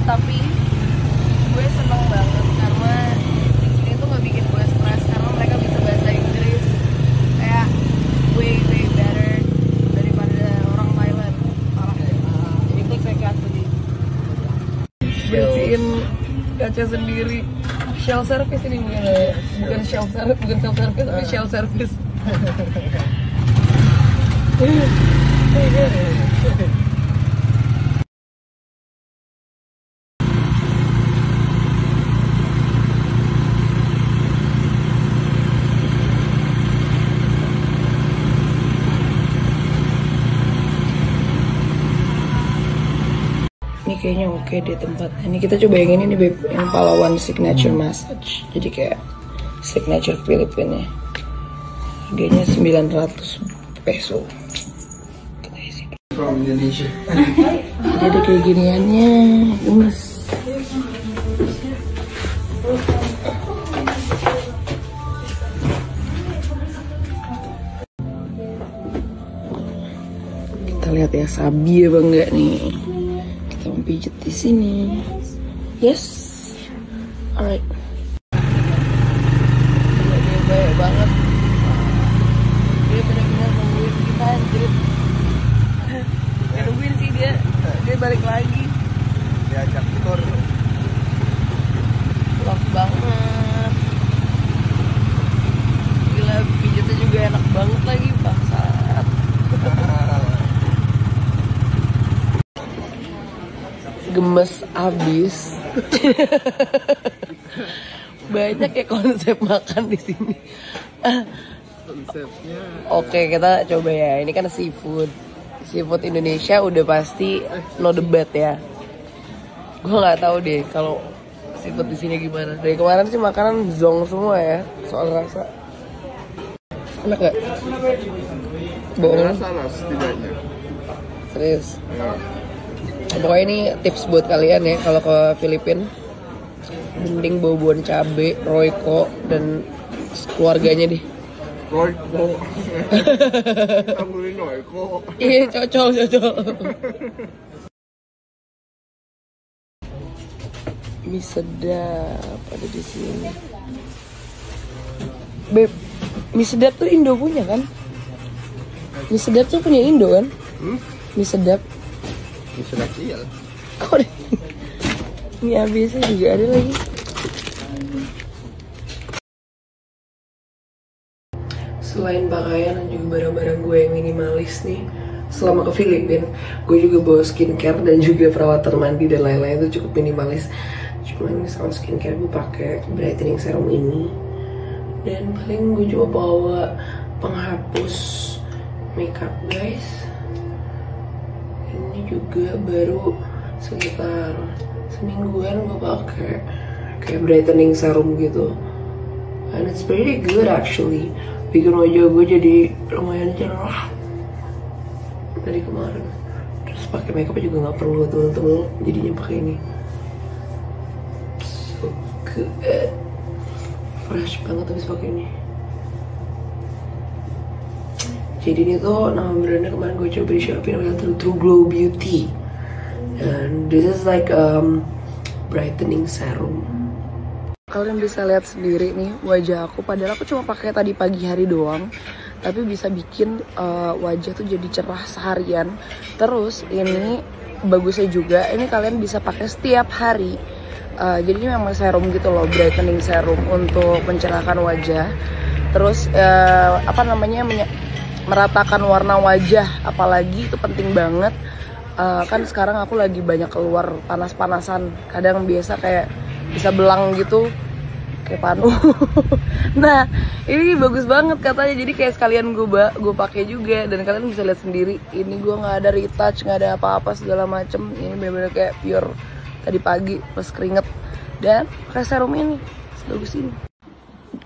tapi gue seneng banget karena di sini tuh nggak bikin gue stres karena mereka bisa bahasa Inggris kayak way better daripada orang Thailand. Parah. Jadi gue kayak tadi bersihin kaca sendiri. Shell service ini bukan self service tapi shell service. Ini kayaknya oke deh tempatnya. Ini kita coba yang ini nih Beb, yang Palawan Signature Massage. Jadi kayak signature Filipina. Harganya 900 peso. Kita isi. From Indonesia. Jadi ada kayak giniannya. Gemes. Kita lihat ya sabi apa enggak nih. Kita mau pijet di sini. Yes. Alright. Dia baik banget. Dia benar-benar nungguin kita anjir. Gak nungguin sih dia balik lagi. Diajak tur. Love banget. Gila pijetnya juga enak banget lagi bangsat. Gemes abis. Banyak ya konsep makan di sini. Konsepnya. Oke, kita coba ya. Ini kan seafood. Seafood Indonesia udah pasti no debat ya. Gue nggak tahu deh kalau seafood di sini gimana. Dari kemarin sih makanan zong semua ya soal rasa. Enak gak? Bohong. Salah setidaknya. Serius. Ya. Pokoknya ini tips buat kalian ya kalau ke Filipina, mending bawa cabe, Royco dan keluarganya deh. Royco. Ambilin Royco. Iya cocok. Mie sedap ada di sini. Beb, mie sedap tuh Indo punya kan? Mie sedap tuh punya Indo kan? Mie sedap. Bisa kecil. Kok mie biasa juga ada lagi. Selain pakaian dan juga barang-barang gue yang minimalis nih, selama ke Filipina, gue juga bawa skincare dan juga perawatan mandi dan lain-lain itu cukup minimalis. Cuman misalnya skincare gue pakai brightening serum ini, dan paling gue juga bawa penghapus makeup guys. Ini juga baru sekitar semingguan gue pakai kayak brightening serum gitu, and it's pretty good actually. Bikin wajah gue jadi lumayan cerah dari kemarin. Terus pakai makeup juga nggak perlu tebel-tebel, jadinya pakai ini. So good, fresh banget habis pakai ini. Jadi ini tuh nama brandnya kemarin gue coba di Shopee, namanya True Glow Beauty. And this is like brightening serum. Kalian bisa lihat sendiri nih wajah aku, padahal aku cuma pakai tadi pagi hari doang, tapi bisa bikin wajah tuh jadi cerah seharian. Terus ini bagusnya juga, ini kalian bisa pakai setiap hari. Jadi ini memang serum gitu loh, brightening serum untuk mencerahkan wajah. Terus meratakan warna wajah, apalagi itu penting banget. Kan sekarang aku lagi banyak keluar panas-panasan, kadang biasa kayak bisa belang gitu kayak panu. Nah ini bagus banget katanya, jadi kayak sekalian gue pakai juga, dan kalian bisa lihat sendiri ini gue nggak ada retouch, nggak ada apa-apa segala macem. Ini bener-bener kayak pure tadi pagi pas keringet, dan pakai serum ini sebagus ini.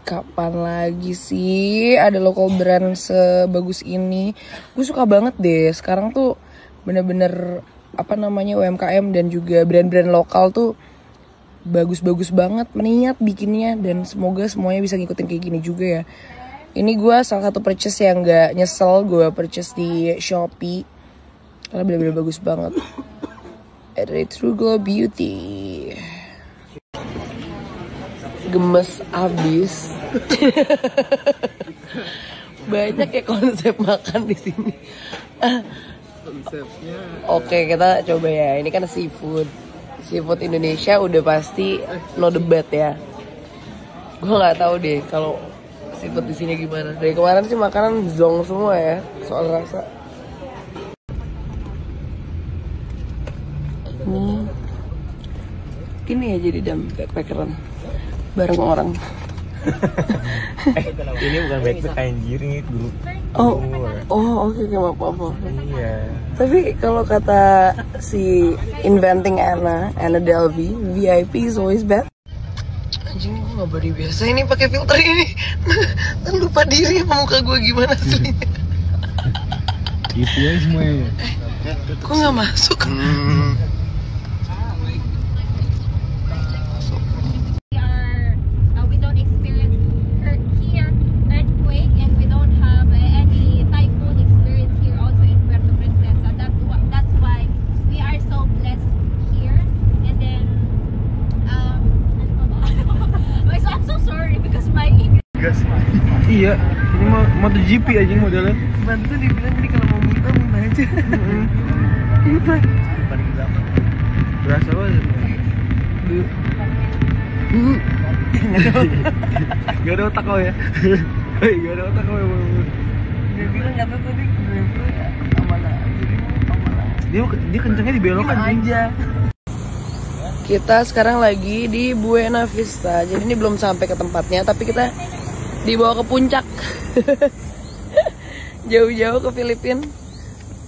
Kapan lagi sih ada local brand sebagus ini? Gue suka banget deh sekarang tuh, bener-bener UMKM dan juga brand-brand lokal tuh bagus-bagus banget, meniat bikinnya, dan semoga semuanya bisa ngikutin kayak gini juga ya. Ini gue salah satu purchase yang gak nyesel gue purchase di Shopee karena bener-bener bagus banget. Dari True Glow Beauty. Gemes abis. Banyak ya konsep makan di sini. Konsepnya. Oke, kita coba ya. Ini kan seafood. Seafood Indonesia udah pasti no debat ya. Gue nggak tahu deh kalau seafood di sini gimana. Dari kemarin sih makanan zong semua ya soal rasa. Ini ya jadi backpackeran bareng orang. Ini bukan backpack anjir, ini grup. Oke, maaf. Iya. Tapi kalau kata si inventing Anna Delvey, VIP is always bad. Anjing, gue gak body biasa ini pakai filter ini. Kan lupa diri sama muka gue gimana aslinya. Gitu ya semuanya. Kok gak masuk? We don't experience here earthquake, and we don't have any typhoon experience here also in Puerto Princesa. That's why we are so blessed here. And then so I'm so sorry because my English. Iya, ini mau MotoGP aja modelnya. Bantu dibilang ini kalau mau minta aja. Minta. Paling gampang. Berasa banget. Gak ada otak kau ya? Gak ada otak kau ya? Dia bilang kata tadi driver ya aman aja. Dia kencengnya dibelokan aja. Kita sekarang lagi di Buena Vista. Jadi ini belum sampai ke tempatnya, tapi kita dibawa ke puncak. Jauh-jauh ke Filipina.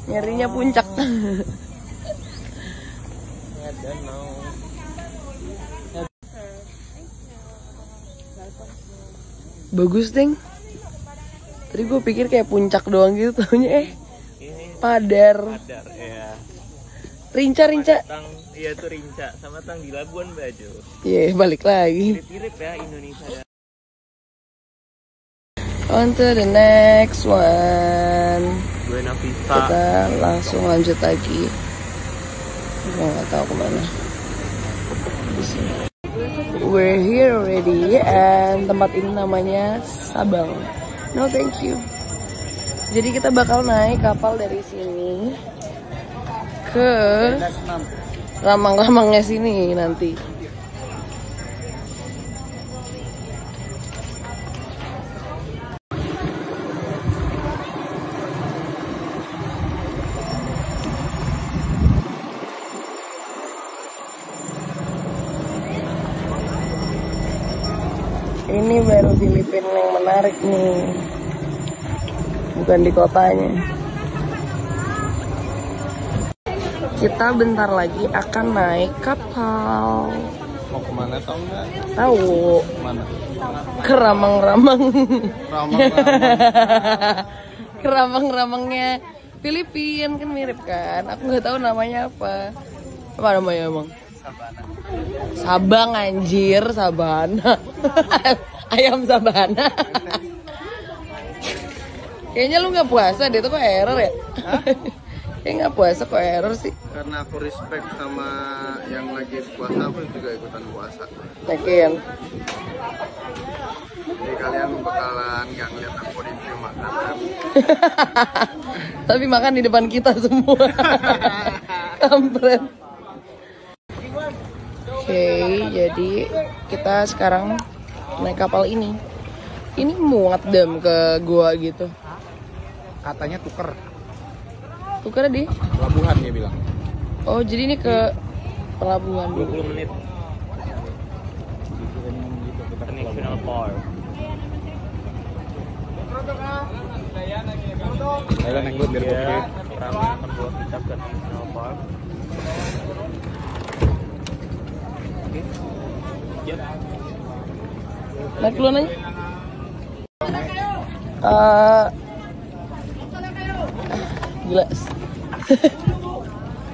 Nyarinya puncak. Bagus, Ding. Tadi gue pikir kayak puncak doang gitu, taunya Padar. Padar, ya. Rinca. Iya tuh Rinca, sama tang di Labuan Bajo. Iya, balik lagi. Mirip-mirip ya Indonesia ya. On to the next one. Buena Vista. Kita langsung lanjut lagi. Gue nggak tahu kemana. We're here already, and tempat ini namanya Sabang. No thank you. Jadi kita bakal naik kapal dari sini ke ramang-ramangnya sini nanti. Ini baru Filipina yang menarik nih, bukan di kotanya. Kita bentar lagi akan naik kapal. Mau kemana tau nggak? Tahu. Mana? Ke ramang-ramang. Ramang-ramang. Ke ramang-ramangnya Filipina, kan mirip kan? Aku nggak tahu namanya apa. Apa namanya emang? Sabang anjir, Sabana. Ayam Sabana. Kayaknya lu nggak puasa deh, itu kok error ya? Kayaknya nggak puasa kok error sih. Karena aku respect sama yang lagi puasa, aku juga ikutan puasa. Yakin. Jadi kalian bakalan nggak ngeliat aku review makanan. Tapi makan di depan kita semua. Kampret. Oke, jadi kita sekarang naik kapal ini. Ini muat dam ke gua gitu. Katanya tuker. Tuker di Pelabuhan dia bilang. Oh, jadi ini ke pelabuhan. 20 menit. International Park. Saya naik dulu biar Ya, ramai membawa kita ke National Park. Oke. Siap. Naik duluan aja. Gila.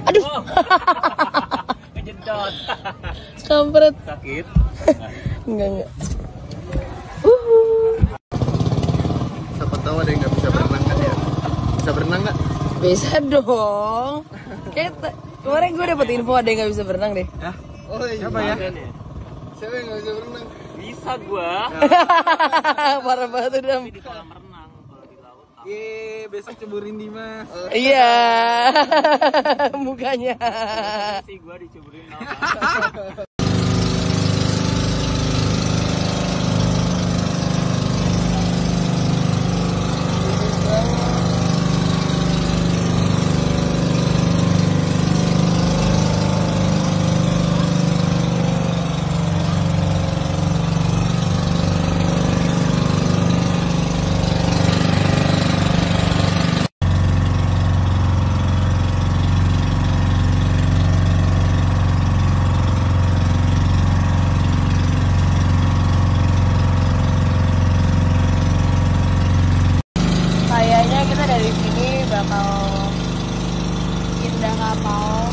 Aduh. Kejedot. Kampret. Sakit. Enggak. Siapa tahu ada yang nggak bisa berenang kan ya? Bisa berenang nggak? Bisa dong. Kayak Kemarin gue dapet info ada yang nggak bisa berenang deh. Ya? Oh iya. Apa ya? Siapa yang nggak bisa berenang? Bisa gua. Parah banget udah. Di kolam renang kalau di laut. Ye, besok ceburin Dimas. Iya. Mukanya. Sih gua diceburin. Kayaknya kita dari sini bakal pindah kapal.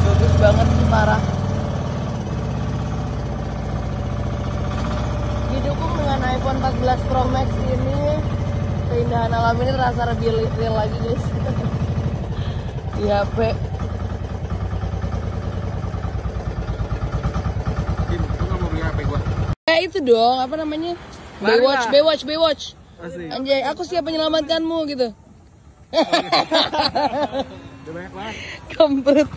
Bagus banget sih, parah. Didukung dengan iPhone 14 Pro Max ini, keindahan alam ini terasa lebih real lagi guys. Di HP. Dim, lu nggak mau beli HP gua? Itu dong, apa namanya? Baywatch, Mana? Baywatch, Baywatch. Asik. Anjay, aku siap menyelamatkanmu gitu. Udah banyak banget. Kampret.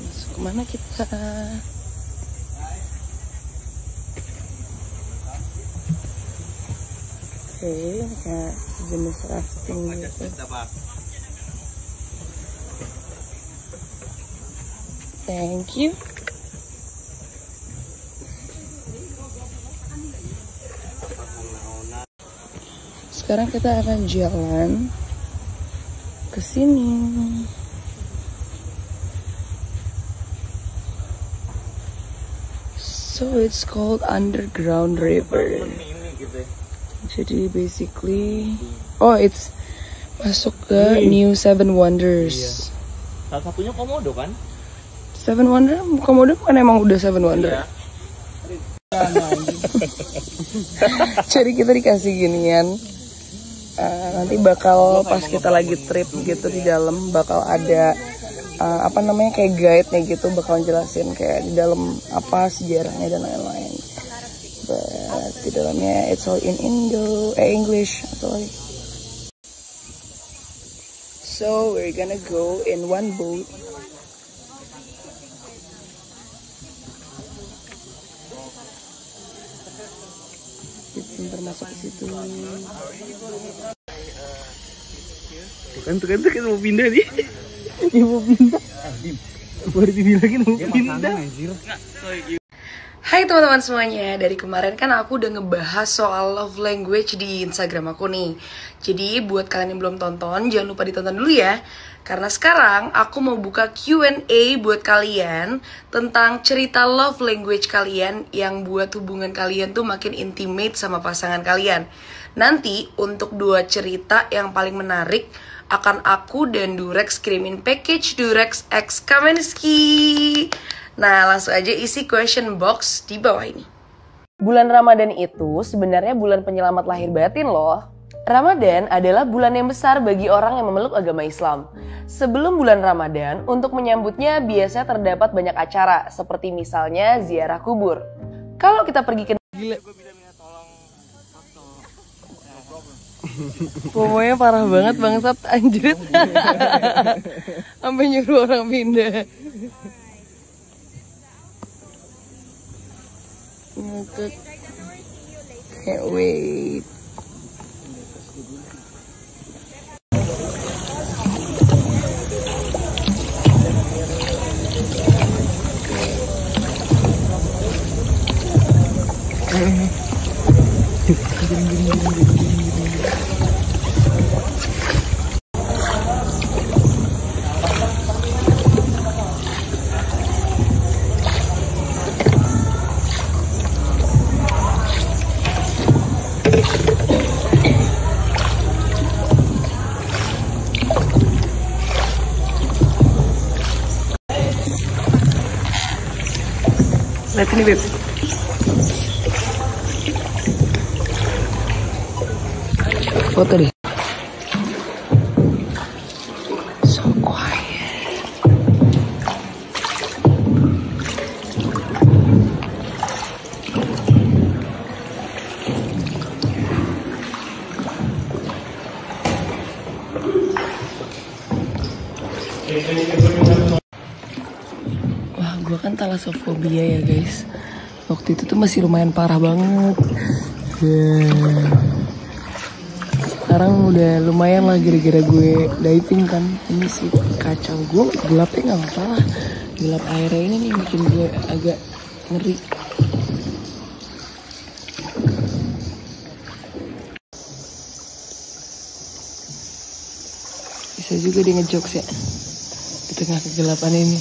Masuk kemana kita? Oke, kayak jenis rafting gitu. Thank you. Sekarang kita akan jalan ke sini. So it's called Underground River. Jadi basically, oh it's masuk ke New Seven Wonders. Salah satunya Komodo kan? Seven Wonder, Komodo kan emang udah Seven Wonder. Jadi kita dikasih ginian. Nanti bakal pas kita lagi trip gitu di dalam bakal ada apa namanya kayak guide nya gitu, bakal jelasin kayak di dalam apa sejarahnya dan lain-lain. But di dalamnya it's all in English sorry. So we're gonna go in one boat. Pintar masuk ke situ. Tuh kan mau pindah nih. Dia mau pindah. Baru dibilangin mau pindah. Hai teman-teman semuanya, dari kemarin kan aku udah ngebahas soal love language di Instagram aku nih. Jadi buat kalian yang belum tonton, jangan lupa ditonton dulu ya. Karena sekarang aku mau buka Q&A buat kalian tentang cerita love language kalian yang buat hubungan kalian tuh makin intimate sama pasangan kalian. Nanti untuk 2 cerita yang paling menarik akan aku dan Durex kirimin package Durex X Kamenski. Nah, langsung aja isi question box di bawah ini. Bulan Ramadan itu sebenarnya bulan penyelamat lahir batin loh. Ramadan adalah bulan yang besar bagi orang yang memeluk agama Islam. Sebelum bulan Ramadan, untuk menyambutnya biasanya terdapat banyak acara, seperti misalnya ziarah kubur. Kalau kita pergi ke... Gila. Pokoknya parah banget bangsat, anjrit. Sampai nyuruh orang pindah. Can't wait. Lihat sini, Beb. Foto deh. So quiet. Wah, gue kan thalassofobia ya guys. Waktu itu tuh masih lumayan parah banget. Sekarang udah lumayan lah gara-gara gue diving kan. Ini sih kacau. Gue gelapnya nggak masalah. Gelap airnya ini nih bikin gue agak ngeri. Bisa juga dia ngejokes ya di tengah kegelapan ini.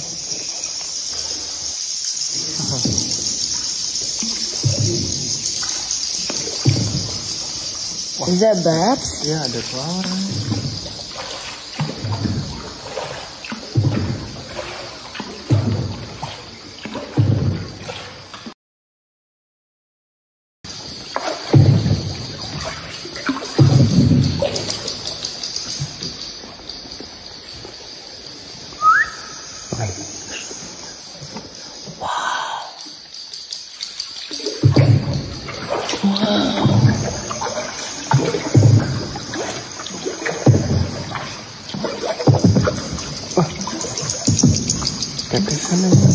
Is that bats? Ya ada suara. Tetesan aja.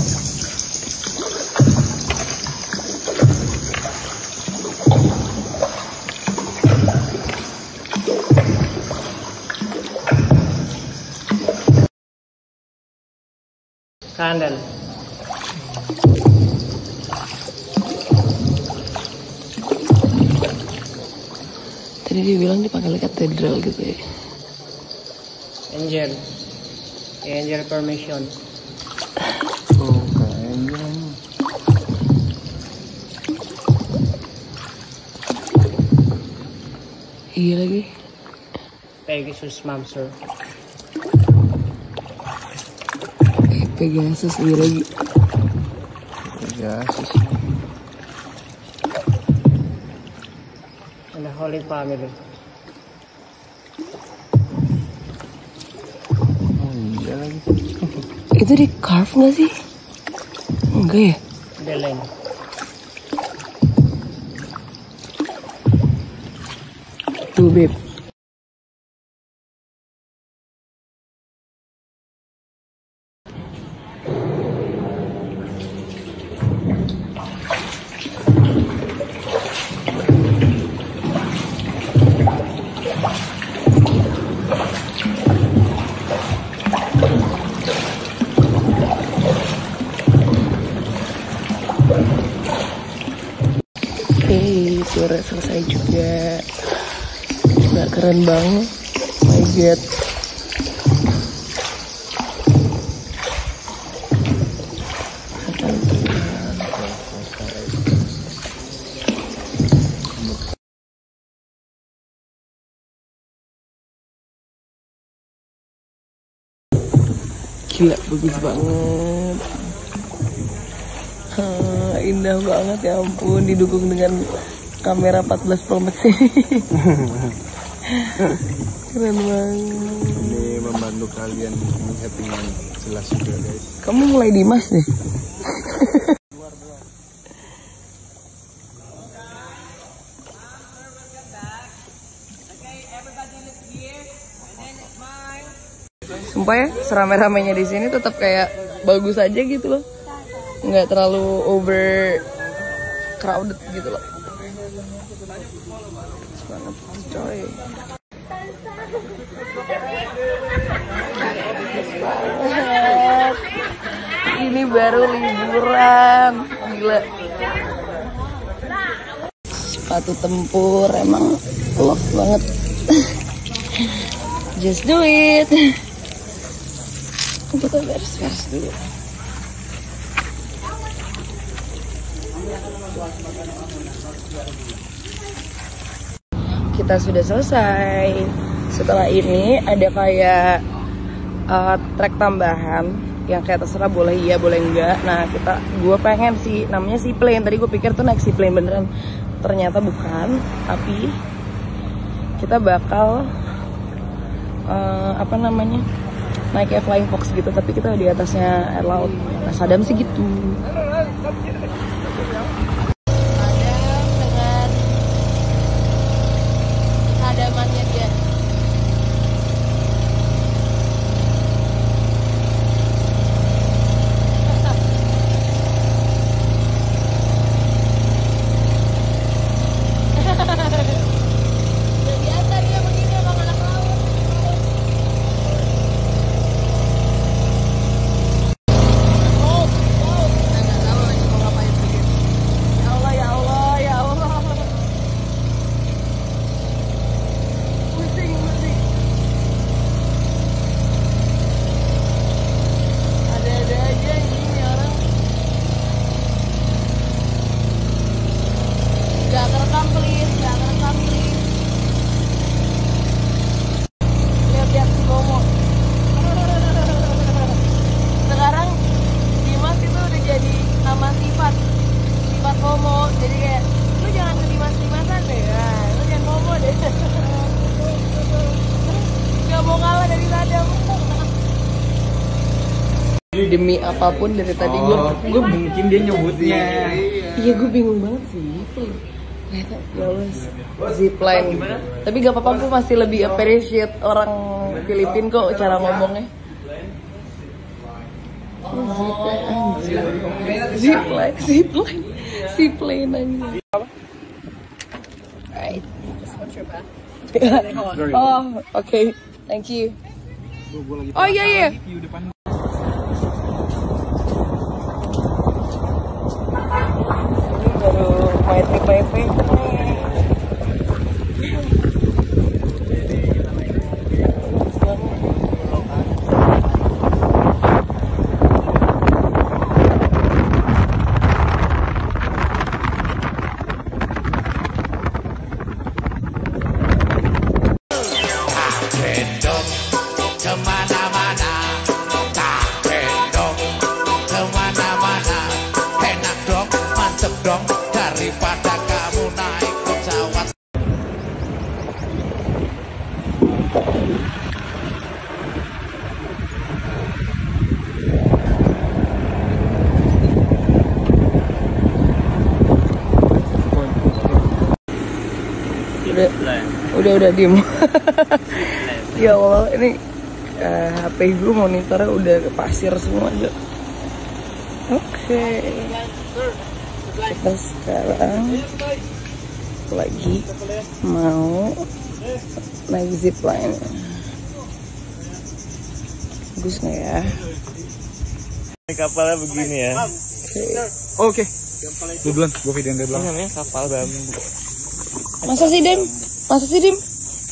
Kanan. Tadi dia bilang dipanggil katedral gitu ya. Angel. Angel permission. Oh, kayaknya. Iya lagi. Pegasus Mamser. Pegasus iya lagi. Pegasus. And the Holy Family. Oh iya lagi. Itu di carve nggak sih? Enggak ya? Beleng. Tuh, Beb. Suara selesai juga. Gak keren banget. My God. Gila, bagus banget. Indah banget ya ampun, didukung dengan kamera 14 Pro Max ini. Keren banget. Ini membantu kalian melihat dengan jelas juga guys. Kamu mulai Dimas nih. Sumpah ya, serame-ramenya di sini tetap kayak bagus aja gitu loh. Nggak terlalu over crowded gitu loh. Banget coy. Ini baru liburan, gila. Sepatu tempur emang lock banget. Just do it. Kita beres-beres dulu. Kita sudah selesai. Setelah ini ada kayak trek tambahan yang kayak terserah boleh iya boleh enggak. Nah gue pengen sih namanya seaplane, tadi gue pikir tuh naik seaplane beneran, ternyata bukan, tapi kita bakal naik kayak flying fox gitu, tapi kita di atasnya air laut. Nah, Sadam sih gitu. Sadamannya dia. Biasa dia begini sama anak laut. Nggak tahu lagi mau ngapain begini. Ya Allah, ya Allah, ya Allah. Pusing. Ada-ada aja ini orang. Gak kerekam please. Lihat si Bomo. Sekarang Dimas itu udah jadi nama sifat Bomo. Jadi kayak lu jangan Dimas-Dimasan deh, nah, lu jangan Bomo deh. Gak mau kalah dari Sadam. Demi apapun dari tadi gue Mungkin dia nyebutnya. iya gue bingung banget sih. Ternyata ya Allah, zipline. Tapi gak apa-apa, gue masih lebih appreciate orang Filipin kok cara ngomongnya. Zipline anjing. Alright. Oh, okay. Thank you. Oh iya. Baru main TPP. Kemana-mana, tak gendong kemana-mana, enak dong, mantep dong, daripada kamu naik pesawat. Udah diem. Ya Allah, ini HP gue monitornya udah ke pasir semua aja. Oke. Kita sekarang lagi mau naik zipline. Bagus nggak ya? Kapalnya begini ya. Oke. Lu duluan, gue videoin dari belakang. Namanya kapal bambu. Masa sih Dim?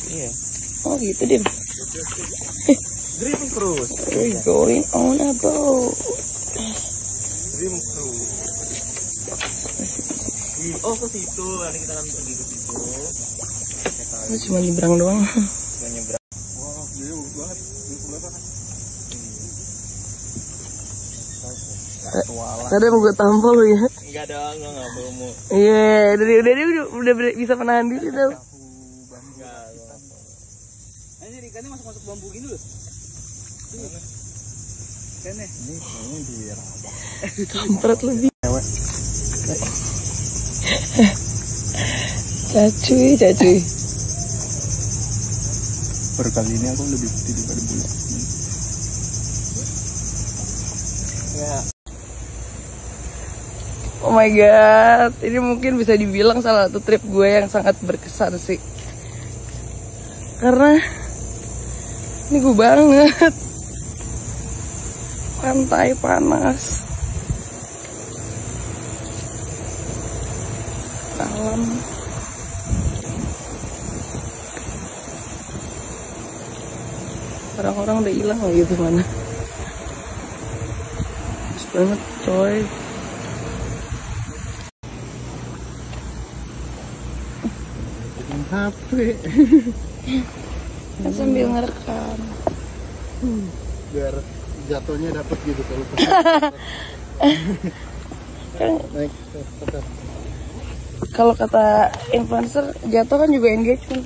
Iya. Oh gitu Dim. Dream cruise. We're going on a boat. Dream cruise. Oh ke situ, nanti kita akan pergi ke situ. Ini cuma nyebrang doang. Cuma nyebrang. Wah, iya bagus banget. Ini sebelah sana. Tadi mau gue tampol lu ya. Enggak dong, enggak mau. Iya, udah bisa menahan diri tau. Ini ikannya masuk bambu gini loh. Ikannya. Ini dia. Kampret lebih. Cacuy. Baru kali ini aku lebih putih daripada bulan. Oh my god, ini mungkin bisa dibilang salah satu trip gue yang sangat berkesan sih. Karena ini gue banget. Pantai panas. Alam. Orang-orang udah hilang lagi tuh mana. Bagus banget coy. HP. Kan sambil ngerekam. Biar jatuhnya dapat gitu kalau naik tetap. Kalau kata influencer jatuh kan juga engagement.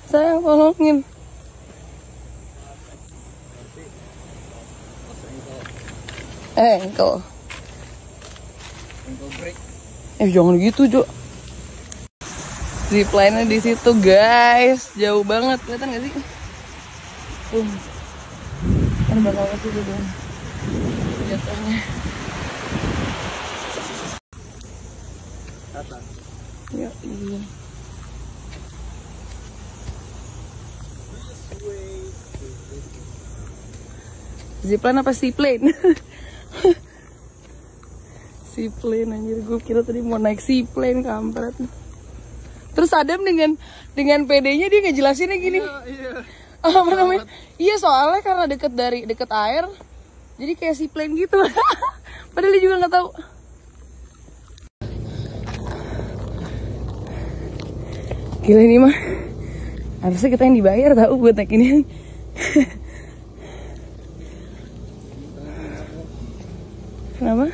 Saya tolongin. Engkel. Jangan gitu, Jo. Zipline-nya di situ, guys. Jauh banget, kelihatan nggak sih? Kan bakal ke situ dong. Jatuhnya. Ya, iya. Zipline apa seaplane? Seaplane anjir, gue kira tadi mau naik seaplane, kampret. Terus Adam dengan PD-nya dia ngejelasinnya gini. Iya. Apa namanya? Iya, soalnya karena deket air. Jadi kayak seaplane gitu. Padahal dia juga nggak tahu. Gila ini mah. Harusnya kita yang dibayar tahu buat naik ini. Kenapa?